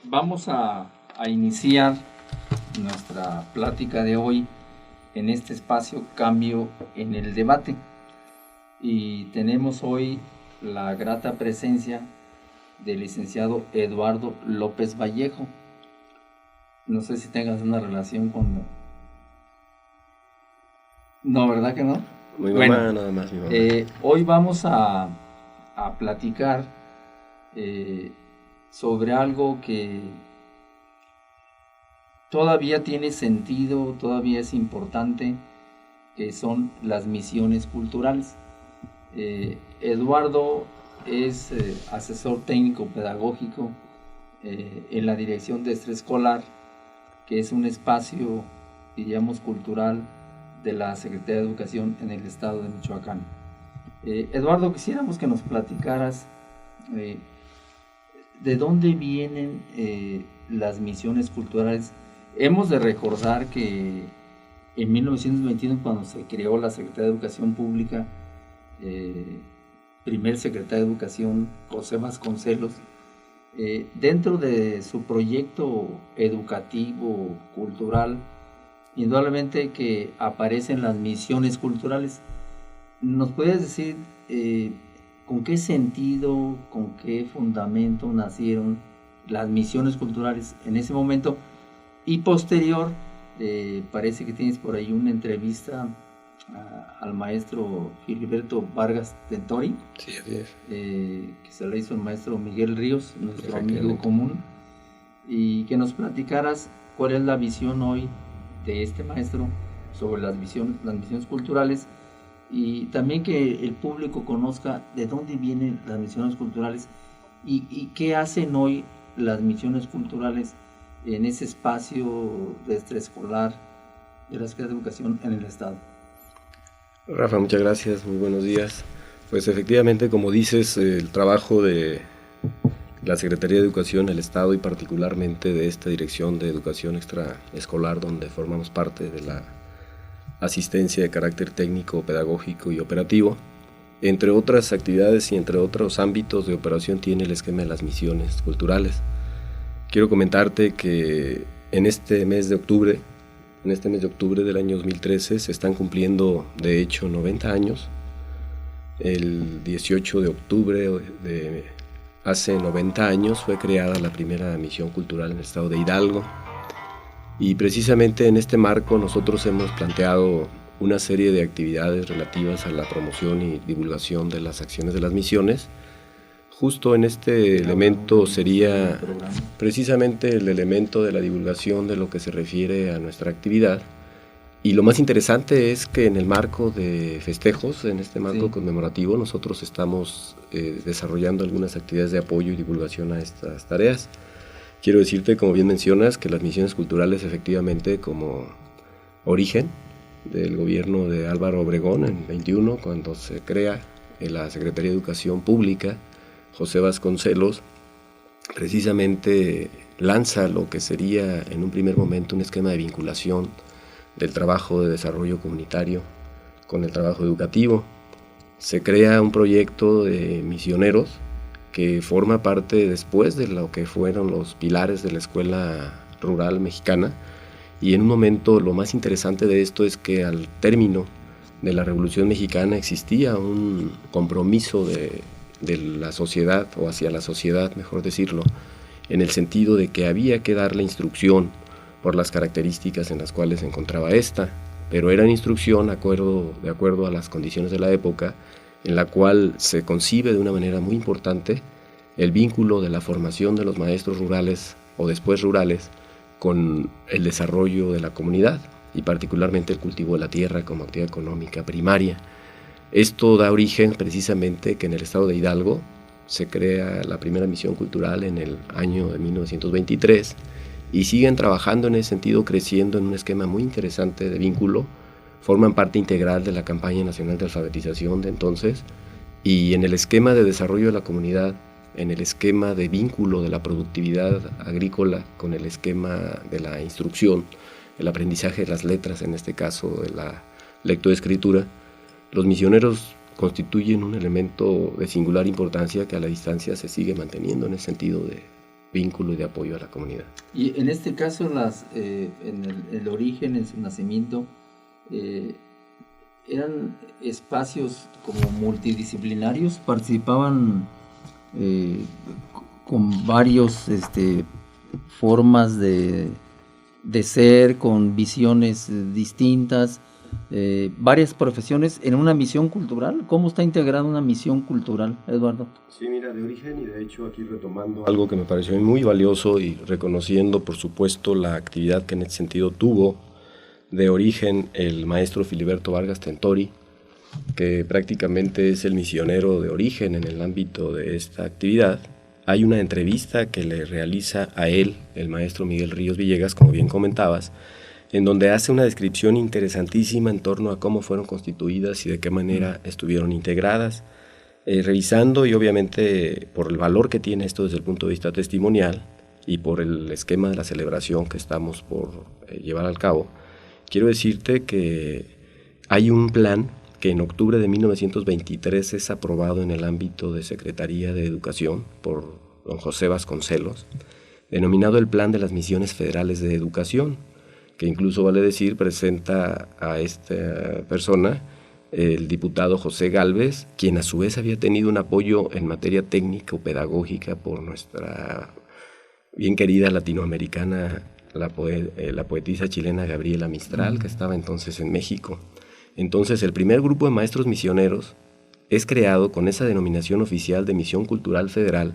Vamos a iniciar nuestra plática de hoy en este espacio Cambio en el Debate. Y tenemos hoy la grata presencia del licenciado Eduardo López Vallejo. No sé si tengas una relación con... No, ¿verdad que no? Mi mamá, bueno, nada más mi mamá. Hoy vamos a platicar sobre algo que todavía tiene sentido, todavía es importante, que son las misiones culturales. Eduardo es asesor técnico pedagógico en la dirección de extraescolar, que es un espacio, diríamos, cultural de la Secretaría de Educación en el estado de Michoacán. Eduardo, quisiéramos que nos platicaras de dónde vienen las misiones culturales. Hemos de recordar que en 1921, cuando se creó la Secretaría de Educación Pública, primer secretario de Educación, José Vasconcelos, dentro de su proyecto educativo, cultural, indudablemente que aparecen las misiones culturales. ¿Nos puedes decir con qué sentido, con qué fundamento nacieron las misiones culturales en ese momento? Y posterior, parece que tienes por ahí una entrevista al maestro Filiberto Vargas Tentori, sí, así es. Que se la hizo el maestro Miguel Ríos, nuestro amigo común, y que nos platicaras cuál es la visión hoy de este maestro sobre las misiones culturales, y también que el público conozca de dónde vienen las misiones culturales y qué hacen hoy las misiones culturales en ese espacio de extraescolar de la Secretaría de Educación en el estado. Rafa, muchas gracias, muy buenos días. Pues efectivamente, como dices, el trabajo de la Secretaría de Educación del Estado y particularmente de esta Dirección de Educación Extraescolar, donde formamos parte de la asistencia de carácter técnico, pedagógico y operativo, entre otras actividades y entre otros ámbitos de operación, tiene el esquema de las misiones culturales. Quiero comentarte que en este mes de octubre del año 2013 se están cumpliendo, de hecho, 90 años. El 18 de octubre de hace 90 años fue creada la primera misión cultural en el estado de Hidalgo, y precisamente en este marco nosotros hemos planteado una serie de actividades relativas a la promoción y divulgación de las acciones de las misiones. Justo en este elemento sería precisamente el elemento de la divulgación de lo que se refiere a nuestra actividad. Y lo más interesante es que en el marco de festejos, en este marco conmemorativo, nosotros estamos desarrollando algunas actividades de apoyo y divulgación a estas tareas. Quiero decirte, como bien mencionas, que las misiones culturales efectivamente como origen del gobierno de Álvaro Obregón en 21, cuando se crea la Secretaría de Educación Pública, José Vasconcelos precisamente lanza lo que sería en un primer momento un esquema de vinculación del trabajo de desarrollo comunitario con el trabajo educativo. Se crea un proyecto de misioneros que forma parte después de lo que fueron los pilares de la escuela rural mexicana, y en un momento lo más interesante de esto es que al término de la Revolución Mexicana existía un compromiso de la sociedad, o hacia la sociedad, mejor decirlo, en el sentido de que había que darle instrucción por las características en las cuales se encontraba esta, pero era una instrucción de acuerdo a las condiciones de la época, en la cual se concibe de una manera muy importante el vínculo de la formación de los maestros rurales o después rurales con el desarrollo de la comunidad y particularmente el cultivo de la tierra como actividad económica primaria. Esto da origen precisamente que en el estado de Hidalgo se crea la primera misión cultural en el año de 1923 y siguen trabajando en ese sentido, creciendo en un esquema muy interesante de vínculo. Forman parte integral de la campaña nacional de alfabetización de entonces, y en el esquema de desarrollo de la comunidad, en el esquema de vínculo de la productividad agrícola con el esquema de la instrucción, el aprendizaje de las letras, en este caso de la lectoescritura, los misioneros constituyen un elemento de singular importancia que a la distancia se sigue manteniendo en el sentido vínculo y de apoyo a la comunidad. Y en este caso, en el origen, en su nacimiento, eran espacios como multidisciplinarios, participaban con varios formas de ser, con visiones distintas, varias profesiones en una misión cultural. ¿Cómo está integrada una misión cultural, Eduardo? Sí, mira, de origen, y de hecho aquí retomando algo que me pareció muy valioso y reconociendo por supuesto la actividad que en ese sentido tuvo de origen el maestro Filiberto Vargas Tentori, que prácticamente es el misionero de origen en el ámbito de esta actividad. Hay una entrevista que le realiza a él el maestro Miguel Ríos Villegas, como bien comentabas, en donde hace una descripción interesantísima en torno a cómo fueron constituidas y de qué manera estuvieron integradas, revisando, y obviamente por el valor que tiene esto desde el punto de vista testimonial y por el esquema de la celebración que estamos por llevar al cabo. Quiero decirte que hay un plan que en octubre de 1923 es aprobado en el ámbito de Secretaría de Educación por don José Vasconcelos, denominado el Plan de las Misiones Federales de Educación, que incluso, vale decir, presenta a esta persona el diputado José Gálvez, quien a su vez había tenido un apoyo en materia técnica o pedagógica por nuestra bien querida latinoamericana, la poetisa chilena Gabriela Mistral, que estaba entonces en México. Entonces, el primer grupo de maestros misioneros es creado con esa denominación oficial de Misión Cultural Federal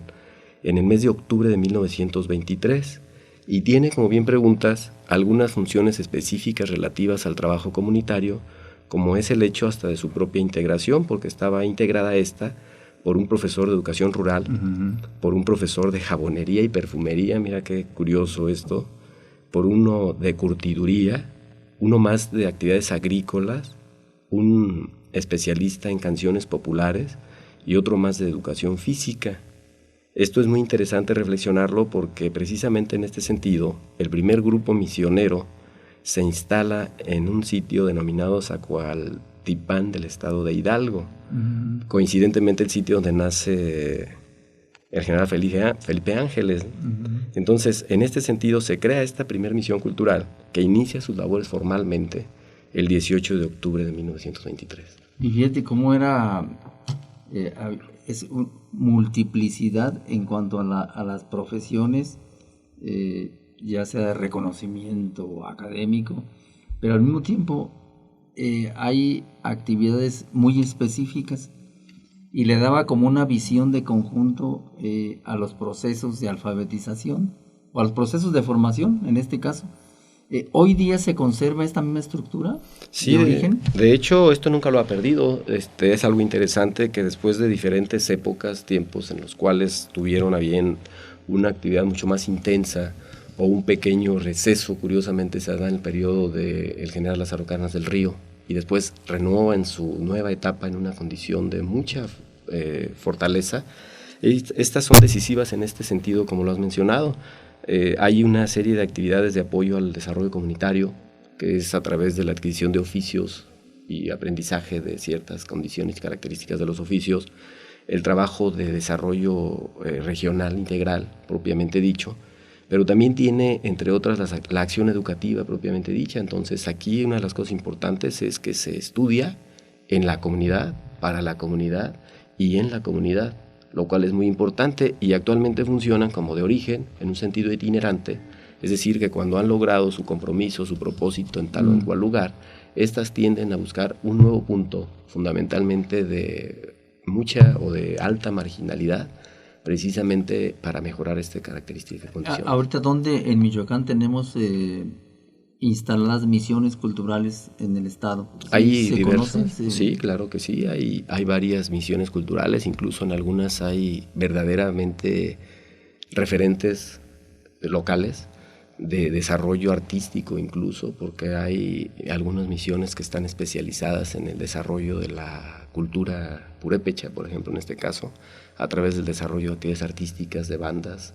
en el mes de octubre de 1923 y tiene, como bien preguntas, algunas funciones específicas relativas al trabajo comunitario, como es el hecho hasta de su propia integración, porque estaba integrada esta por un profesor de educación rural, por un profesor de jabonería y perfumería, mira qué curioso esto, por uno de curtiduría, uno más de actividades agrícolas, un especialista en canciones populares y otro más de educación física. Esto es muy interesante reflexionarlo porque precisamente en este sentido el primer grupo misionero se instala en un sitio denominado Zacualtipán del estado de Hidalgo, coincidentemente el sitio donde nace el general Felipe Ángeles. Entonces, en este sentido se crea esta primera misión cultural que inicia sus labores formalmente el 18 de octubre de 1923. Y fíjate cómo era multiplicidad en cuanto a las profesiones, ya sea de reconocimiento académico, pero al mismo tiempo hay actividades muy específicas y le daba como una visión de conjunto a los procesos de alfabetización o a los procesos de formación, en este caso. ¿Hoy día se conserva esta misma estructura de origen? De hecho, esto nunca lo ha perdido. Es algo interesante que después de diferentes épocas, tiempos en los cuales tuvieron a bien una actividad mucho más intensa o un pequeño receso, curiosamente se da en el periodo del general Lázaro Cárdenas del Río, y después renueva en su nueva etapa en una condición de mucha fortaleza. Estas son decisivas en este sentido, como lo has mencionado. Hay una serie de actividades de apoyo al desarrollo comunitario, que es a través de la adquisición de oficios y aprendizaje de ciertas condiciones y características de los oficios, el trabajo de desarrollo regional integral, propiamente dicho, pero también tiene, entre otras, la acción educativa propiamente dicha. Entonces, aquí una de las cosas importantes es que se estudia en la comunidad, para la comunidad y en la comunidad, lo cual es muy importante, y actualmente funcionan como de origen, en un sentido itinerante, es decir, que cuando han logrado su compromiso, su propósito en tal o en cual lugar, estas tienden a buscar un nuevo punto, fundamentalmente de mucha o de alta marginalidad, precisamente para mejorar esta característica de condición. Ahorita, ¿dónde en Michoacán tenemos instaladas misiones culturales en el estado? Hay diversas, sí, claro que sí, hay varias misiones culturales, incluso en algunas hay verdaderamente referentes locales de desarrollo artístico incluso, porque hay algunas misiones que están especializadas en el desarrollo de la cultura purépecha, por ejemplo, en este caso, a través del desarrollo de actividades artísticas, de bandas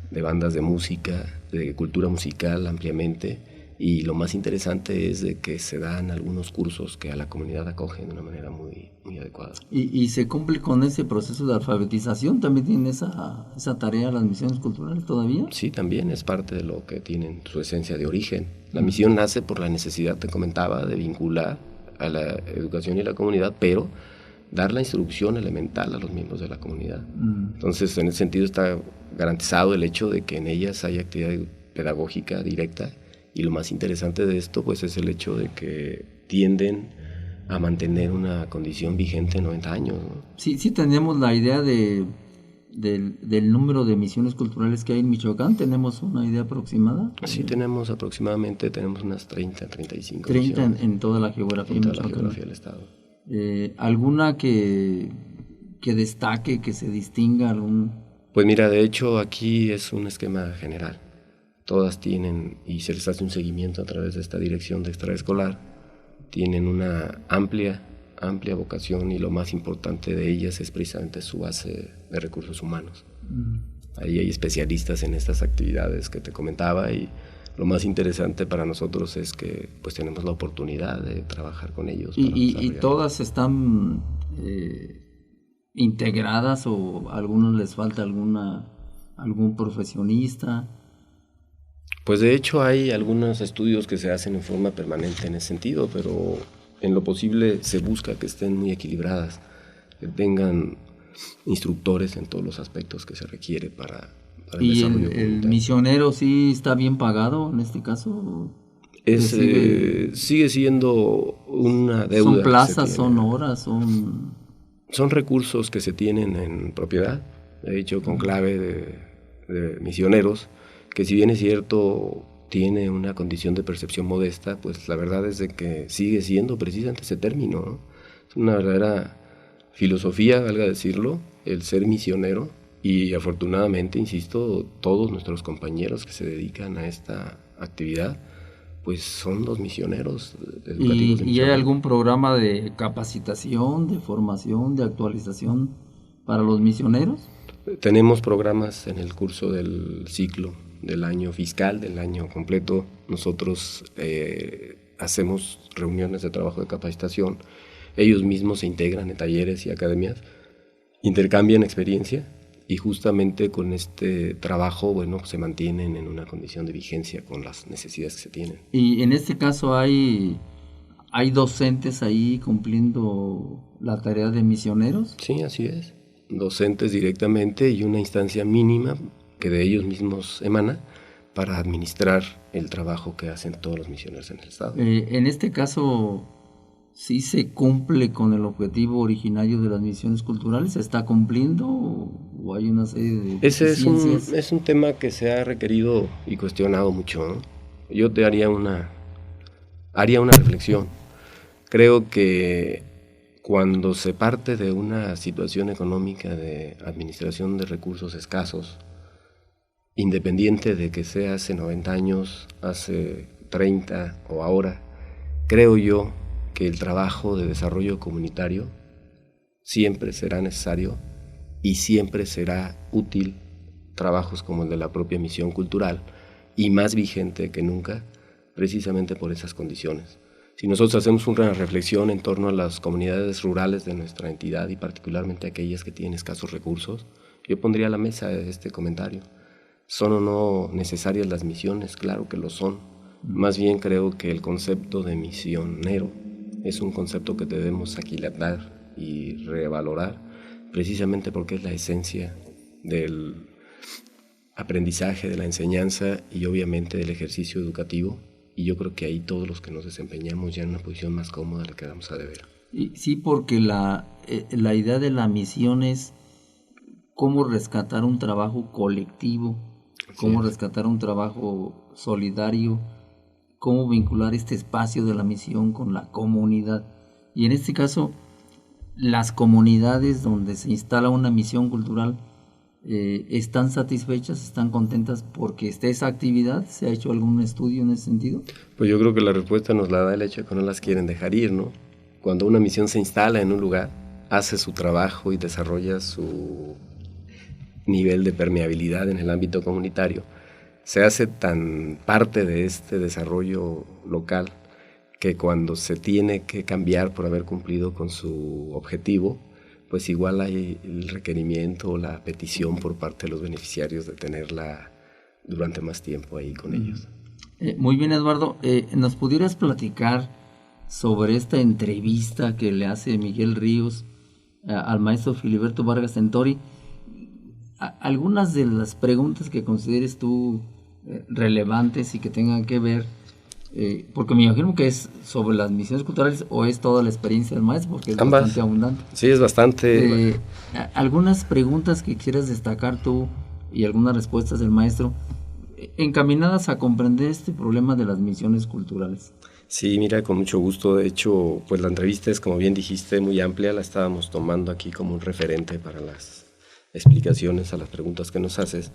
de música, de cultura musical ampliamente, Y lo más interesante es de que se dan algunos cursos que a la comunidad acogen de una manera muy, muy adecuada. ¿Y se cumple con ese proceso de alfabetización? ¿También tienen esa tarea las misiones culturales todavía? Sí, también es parte de lo que tienen su esencia de origen. La misión nace por la necesidad, te comentaba, de vincular a la educación y la comunidad, pero dar la instrucción elemental a los miembros de la comunidad. Entonces, en ese sentido está garantizado el hecho de que en ellas hay actividad pedagógica directa. Y lo más interesante de esto pues es el hecho de que tienden a mantener una condición vigente en 90 años, ¿no? Sí tenemos la idea del número de misiones culturales que hay en Michoacán. ¿Tenemos una idea aproximada? Sí, tenemos unas 30, 35 30 misiones. En toda la geografía en toda la geografía del estado. ¿Alguna que destaque, que se distinga? Pues mira, de hecho aquí es un esquema general. Todas tienen, y se les hace un seguimiento a través de esta dirección de extraescolar, tienen una amplia vocación, y lo más importante de ellas es precisamente su base de recursos humanos. Ahí hay especialistas en estas actividades que te comentaba, y lo más interesante para nosotros es que pues tenemos la oportunidad de trabajar con ellos. ¿Y todas están integradas, o a algunos les falta algún profesionista? Pues de hecho hay algunos estudios que se hacen en forma permanente en ese sentido, pero en lo posible se busca que estén muy equilibradas, que tengan instructores en todos los aspectos que se requiere para el desarrollo comunitario. ¿Y el misionero sí está bien pagado en este caso? Sigue siendo una deuda. ¿Son plazas, son horas, son recursos que se tienen en propiedad? De hecho, con clave de misioneros, que si bien es cierto tiene una condición de percepción modesta, pues la verdad es de que sigue siendo precisamente ese término, ¿no? Es una verdadera filosofía, valga decirlo, el ser misionero, y afortunadamente, insisto, todos nuestros compañeros que se dedican a esta actividad, pues son los misioneros educativos. ¿Y hay algún programa de capacitación, de formación, de actualización para los misioneros? Tenemos programas en el curso del ciclo del año fiscal, del año completo. Nosotros hacemos reuniones de trabajo de capacitación. Ellos mismos se integran en talleres y academias, intercambian experiencia, y justamente con este trabajo, bueno, se mantienen en una condición de vigencia con las necesidades que se tienen. Y en este caso hay docentes ahí cumpliendo la tarea de misioneros. Sí, así es. Docentes directamente, y una instancia mínima que de ellos mismos emana para administrar el trabajo que hacen todos los misioneros en el estado. En este caso, ¿sí se cumple con el objetivo originario de las misiones culturales? ¿Se está cumpliendo o hay una serie de deficiencias? Ese es un tema que se ha requerido y cuestionado mucho, ¿no? Yo te haría una reflexión. Creo que cuando se parte de una situación económica de administración de recursos escasos, independiente de que sea hace 90 años, hace 30 o ahora, creo yo que el trabajo de desarrollo comunitario siempre será necesario y siempre será útil. Trabajos como el de la propia misión cultural, y más vigente que nunca, precisamente por esas condiciones. Si nosotros hacemos una reflexión en torno a las comunidades rurales de nuestra entidad, y particularmente aquellas que tienen escasos recursos, yo pondría a la mesa este comentario. ¿Son o no necesarias las misiones? Claro que lo son. Más bien creo que el concepto de misionero es un concepto que debemos aquilatar y revalorar, precisamente porque es la esencia del aprendizaje, de la enseñanza y obviamente del ejercicio educativo. Y yo creo que ahí todos los que nos desempeñamos ya en una posición más cómoda le quedamos a deber. Sí, porque la idea de la misión es cómo rescatar un trabajo colectivo, cómo rescatar un trabajo solidario, cómo vincular este espacio de la misión con la comunidad. Y en este caso, las comunidades donde se instala una misión cultural ¿están satisfechas, están contentas porque esté esa actividad? ¿Se ha hecho algún estudio en ese sentido? Pues yo creo que la respuesta nos la da el hecho de que no las quieren dejar ir, ¿no? Cuando una misión se instala en un lugar, hace su trabajo y desarrolla su nivel de permeabilidad en el ámbito comunitario, se hace tan parte de este desarrollo local que cuando se tiene que cambiar por haber cumplido con su objetivo, pues igual hay el requerimiento o la petición por parte de los beneficiarios de tenerla durante más tiempo ahí con ellos. Muy bien, Eduardo. ¿Nos pudieras platicar sobre esta entrevista que le hace Miguel Ríos al maestro Filiberto Vargas Tentori? Algunas de las preguntas que consideres tú relevantes y que tengan que ver, porque me imagino que es sobre las misiones culturales o es toda la experiencia del maestro, porque es ambas. Bastante abundante. Sí, es bastante. Algunas preguntas que quieras destacar tú y algunas respuestas del maestro encaminadas a comprender este problema de las misiones culturales. Sí, mira, con mucho gusto. De hecho, pues la entrevista es, como bien dijiste, muy amplia. La estábamos tomando aquí como un referente para las explicaciones a las preguntas que nos haces.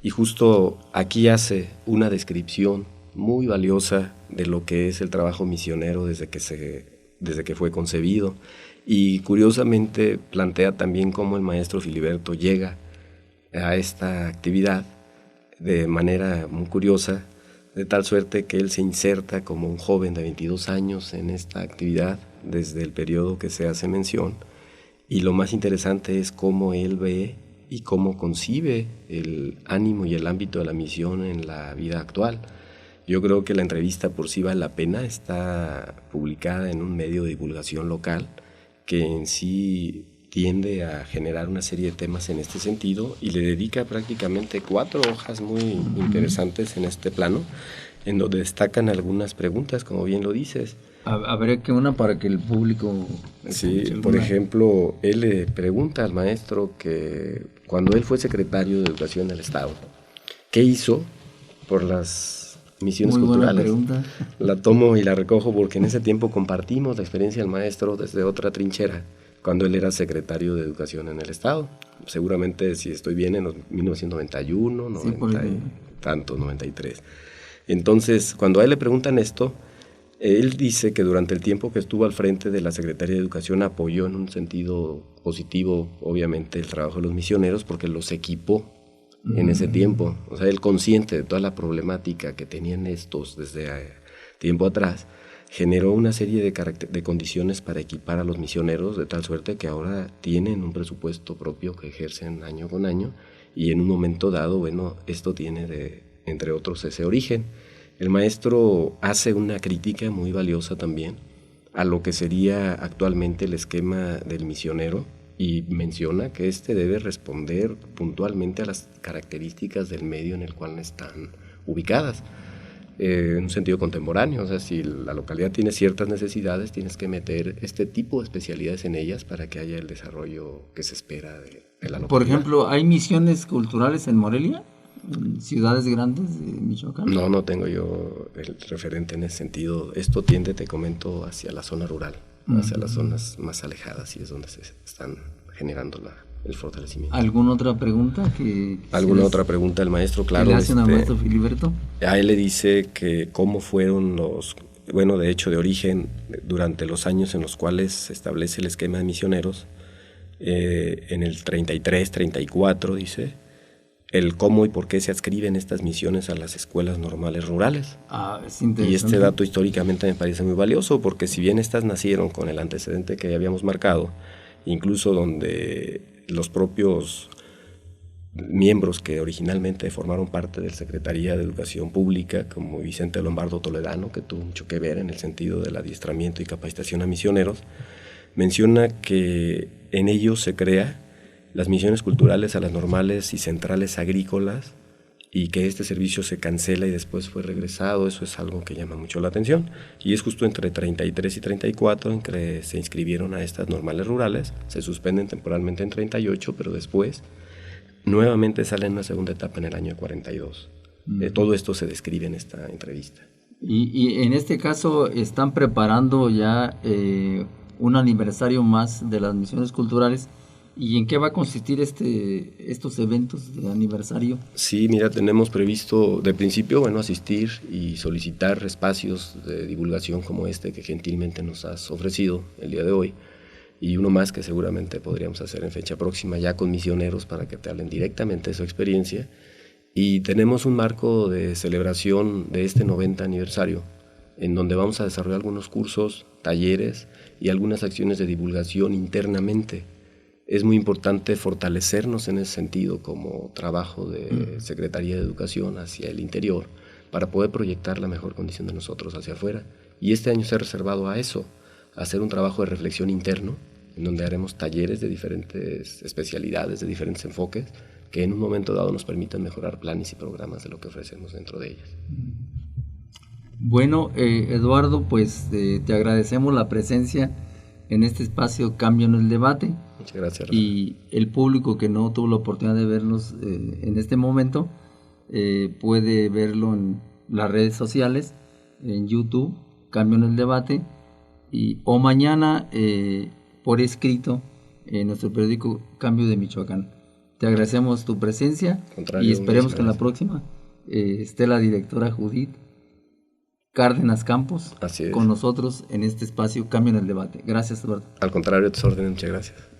Y justo aquí hace una descripción muy valiosa de lo que es el trabajo misionero desde que fue concebido. Y curiosamente plantea también cómo el maestro Filiberto llega a esta actividad de manera muy curiosa, de tal suerte que él se inserta como un joven de 22 años en esta actividad desde el periodo que se hace mención. Y lo más interesante es cómo él ve y cómo concibe el ánimo y el ámbito de la misión en la vida actual. Yo creo que la entrevista por sí vale la pena, está publicada en un medio de divulgación local que en sí tiende a generar una serie de temas en este sentido y le dedica prácticamente 4 hojas muy interesantes en este plano, en donde destacan algunas preguntas, como bien lo dices. A ver, que una para que el público... Sí, por ejemplo, él le pregunta al maestro que cuando él fue secretario de Educación del Estado, ¿qué hizo por las misiones culturales? Buena pregunta. La tomo y la recojo porque en ese tiempo compartimos la experiencia del maestro desde otra trinchera, cuando él era secretario de Educación en el Estado. Seguramente, si estoy bien, en 1991, 93. Entonces, cuando a él le preguntan esto, él dice que durante el tiempo que estuvo al frente de la Secretaría de Educación apoyó en un sentido positivo, obviamente, el trabajo de los misioneros porque los equipó en ese tiempo. O sea, él consciente de toda la problemática que tenían estos desde tiempo atrás, generó una serie de condiciones para equipar a los misioneros de tal suerte que ahora tienen un presupuesto propio que ejercen año con año y en un momento dado, bueno, esto tiene entre otros ese origen. El maestro hace una crítica muy valiosa también a lo que sería actualmente el esquema del misionero y menciona que este debe responder puntualmente a las características del medio en el cual están ubicadas. En un sentido contemporáneo, o sea, si la localidad tiene ciertas necesidades, tienes que meter este tipo de especialidades en ellas para que haya el desarrollo que se espera de la localidad. Por ejemplo, ¿hay misiones culturales en Morelia? ¿En ciudades grandes de Michoacán? No tengo yo el referente en ese sentido. Esto tiende, te comento, hacia la zona rural, hacia las zonas más alejadas y es donde se están generando el fortalecimiento. ¿Alguna otra pregunta? ¿Alguna otra pregunta del maestro? Claro. ¿Qué le hacen al maestro Filiberto? A él le dice que cómo fueron de hecho de origen, durante los años en los cuales se establece el esquema de misioneros, en el 33, 34, dice, el cómo y por qué se adscriben estas misiones a las escuelas normales rurales. Es interesante. Y este dato históricamente me parece muy valioso, porque si bien estas nacieron con el antecedente que habíamos marcado, incluso donde los propios miembros que originalmente formaron parte de la Secretaría de Educación Pública, como Vicente Lombardo Toledano, que tuvo mucho que ver en el sentido del adiestramiento y capacitación a misioneros, menciona que en ellos se crea las misiones culturales a las normales y centrales agrícolas y que este servicio se cancela y después fue regresado. Eso es algo que llama mucho la atención y es justo entre 33 y 34 en que se inscribieron a estas normales rurales, se suspenden temporalmente en 38, pero después nuevamente sale en una segunda etapa en el año 42. Todo esto se describe en esta entrevista. Y en este caso están preparando ya un aniversario más de las misiones culturales. ¿Y en qué va a consistir estos eventos de aniversario? Sí, mira, tenemos previsto de principio, asistir y solicitar espacios de divulgación como este que gentilmente nos has ofrecido el día de hoy, y uno más que seguramente podríamos hacer en fecha próxima ya con misioneros para que te hablen directamente de su experiencia Y tenemos un marco de celebración de este 90 aniversario, en donde vamos a desarrollar algunos cursos, talleres y algunas acciones de divulgación internamente. Es muy importante fortalecernos en ese sentido como trabajo de Secretaría de Educación hacia el interior para poder proyectar la mejor condición de nosotros hacia afuera. Y este año se ha reservado a eso, a hacer un trabajo de reflexión interno, en donde haremos talleres de diferentes especialidades, de diferentes enfoques, que en un momento dado nos permitan mejorar planes y programas de lo que ofrecemos dentro de ellas. Bueno, Eduardo, pues te agradecemos la presencia en este espacio Cambio en el Debate. Muchas gracias, Rafa. Y el público que no tuvo la oportunidad de vernos en este momento puede verlo en las redes sociales, en YouTube, Cambio en el Debate, o mañana por escrito en nuestro periódico Cambio de Michoacán. Te agradecemos tu presencia y esperemos que en la próxima esté la directora Judith Cárdenas Campos con nosotros en este espacio Cambio en el Debate. Gracias, Eduardo. Al contrario, a tus órdenes, muchas gracias.